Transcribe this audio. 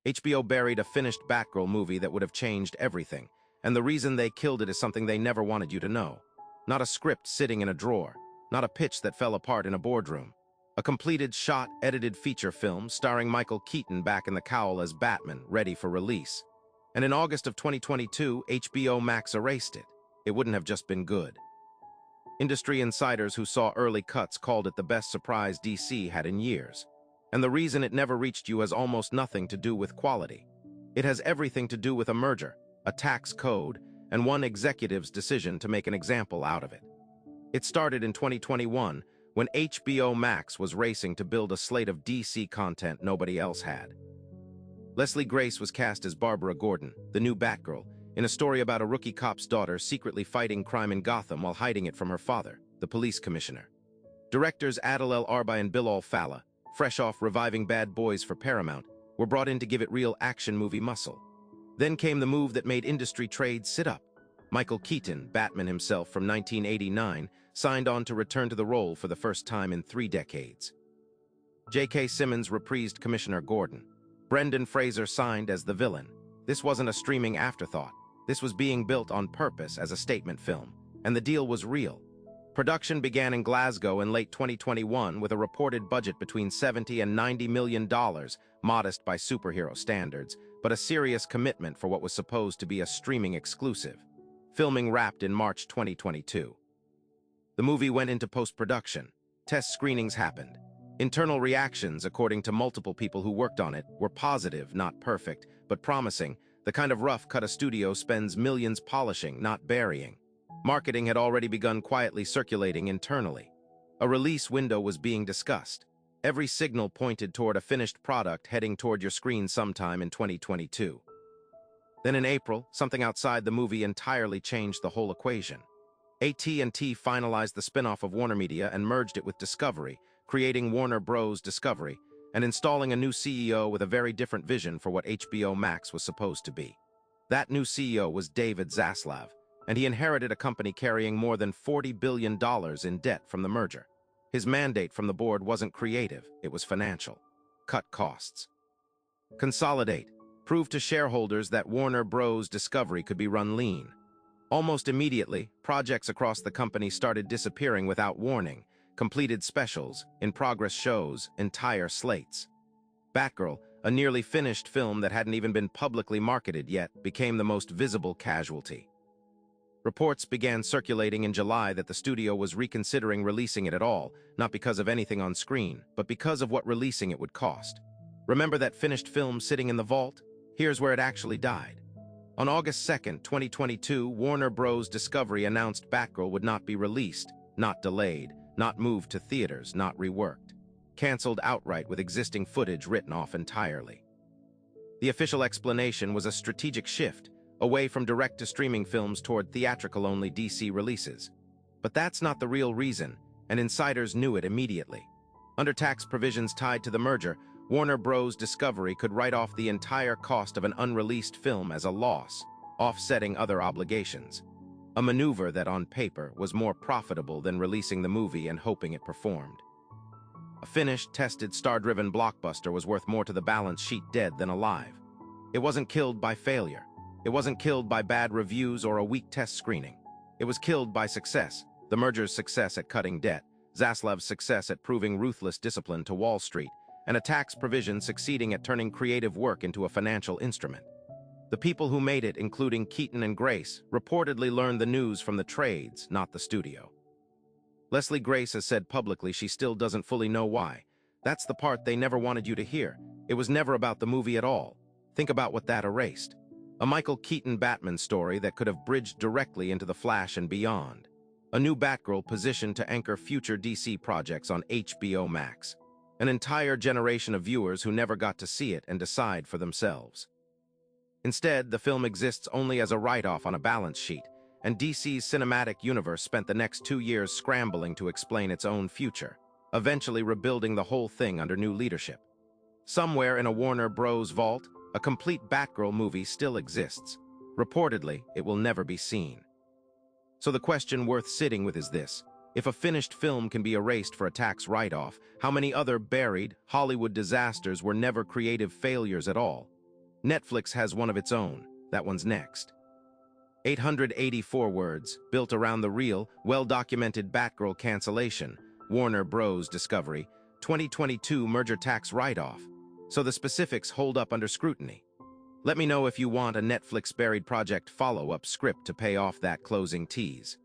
HBO buried a finished Batgirl movie that would have changed everything, and the reason they killed it is something they never wanted you to know. Not a script sitting in a drawer, not a pitch that fell apart in a boardroom. A completed, shot, edited feature film starring Michael Keaton back in the cowl as Batman, ready for release. And in August of 2022, HBO Max erased it. It wouldn't have just been good. Industry insiders who saw early cuts called it the best surprise DC had in years. And the reason it never reached you has almost nothing to do with quality. It has everything to do with a merger, a tax code, and one executive's decision to make an example out of it. It started in 2021 when HBO Max was racing to build a slate of DC content nobody else had. Leslie Grace was cast as Barbara Gordon, the new Batgirl, in a story about a rookie cop's daughter secretly fighting crime in Gotham while hiding it from her father, the police commissioner. Directors Adil El Arba and Bilal Fallah, fresh off reviving Bad Boys for Paramount, were brought in to give it real action movie muscle. Then came the move that made industry trades sit up. Michael Keaton, Batman himself from 1989, signed on to return to the role for the first time in 3 decades. J.K. Simmons reprised Commissioner Gordon. Brendan Fraser signed as the villain. This wasn't a streaming afterthought. This was being built on purpose as a statement film, and the deal was real. Production began in Glasgow in late 2021 with a reported budget between $70 and $90 million, modest by superhero standards, but a serious commitment for what was supposed to be a streaming exclusive. Filming wrapped in March 2022. The movie went into post-production. Test screenings happened. Internal reactions, according to multiple people who worked on it, were positive, not perfect, but promising, the kind of rough cut a studio spends millions polishing, not burying. Marketing had already begun quietly circulating internally. A release window was being discussed. Every signal pointed toward a finished product heading toward your screen sometime in 2022. Then in April, something outside the movie entirely changed the whole equation. AT&T finalized the spin-off of Warner Media and merged it with Discovery, creating Warner Bros. Discovery, and installing a new CEO with a very different vision for what HBO Max was supposed to be. That new CEO was David Zaslav, and he inherited a company carrying more than $40 billion in debt from the merger. His mandate from the board wasn't creative, it was financial. Cut costs. Consolidate. Prove to shareholders that Warner Bros. Discovery could be run lean. Almost immediately, projects across the company started disappearing without warning. Completed specials, in-progress shows, entire slates. Batgirl, a nearly finished film that hadn't even been publicly marketed yet, became the most visible casualty. Reports began circulating in July that the studio was reconsidering releasing it at all, not because of anything on screen, but because of what releasing it would cost. Remember that finished film sitting in the vault? Here's where it actually died. On August 2nd, 2022, Warner Bros. Discovery announced Batgirl would not be released, not delayed, not moved to theaters, not reworked. Canceled outright with existing footage written off entirely. The official explanation was a strategic shift, away from direct-to-streaming films toward theatrical-only DC releases. But that's not the real reason, and insiders knew it immediately. Under tax provisions tied to the merger, Warner Bros. Discovery could write off the entire cost of an unreleased film as a loss, offsetting other obligations. A maneuver that, on paper, was more profitable than releasing the movie and hoping it performed. A finished, tested, star-driven blockbuster was worth more to the balance sheet dead than alive. It wasn't killed by failure. It wasn't killed by bad reviews or a weak test screening. It was killed by success, the merger's success at cutting debt, Zaslav's success at proving ruthless discipline to Wall Street, and a tax provision succeeding at turning creative work into a financial instrument. The people who made it, including Keaton and Grace, reportedly learned the news from the trades, not the studio. Leslie Grace has said publicly she still doesn't fully know why. That's the part they never wanted you to hear. It was never about the movie at all. Think about what that erased. A Michael Keaton Batman story that could have bridged directly into The Flash and beyond. A new Batgirl positioned to anchor future DC projects on HBO Max. An entire generation of viewers who never got to see it and decide for themselves. Instead, the film exists only as a write-off on a balance sheet, and DC's cinematic universe spent the next 2 years scrambling to explain its own future, eventually rebuilding the whole thing under new leadership. Somewhere in a Warner Bros. Vault, a complete Batgirl movie still exists. Reportedly, it will never be seen. So the question worth sitting with is this: if a finished film can be erased for a tax write-off, how many other buried Hollywood disasters were never creative failures at all? Netflix has one of its own. That one's next. 884 words, built around the real, well-documented Batgirl cancellation, Warner Bros. Discovery, 2022 merger tax write-off. So the specifics hold up under scrutiny. Let me know if you want a Netflix buried project follow-up script to pay off that closing tease.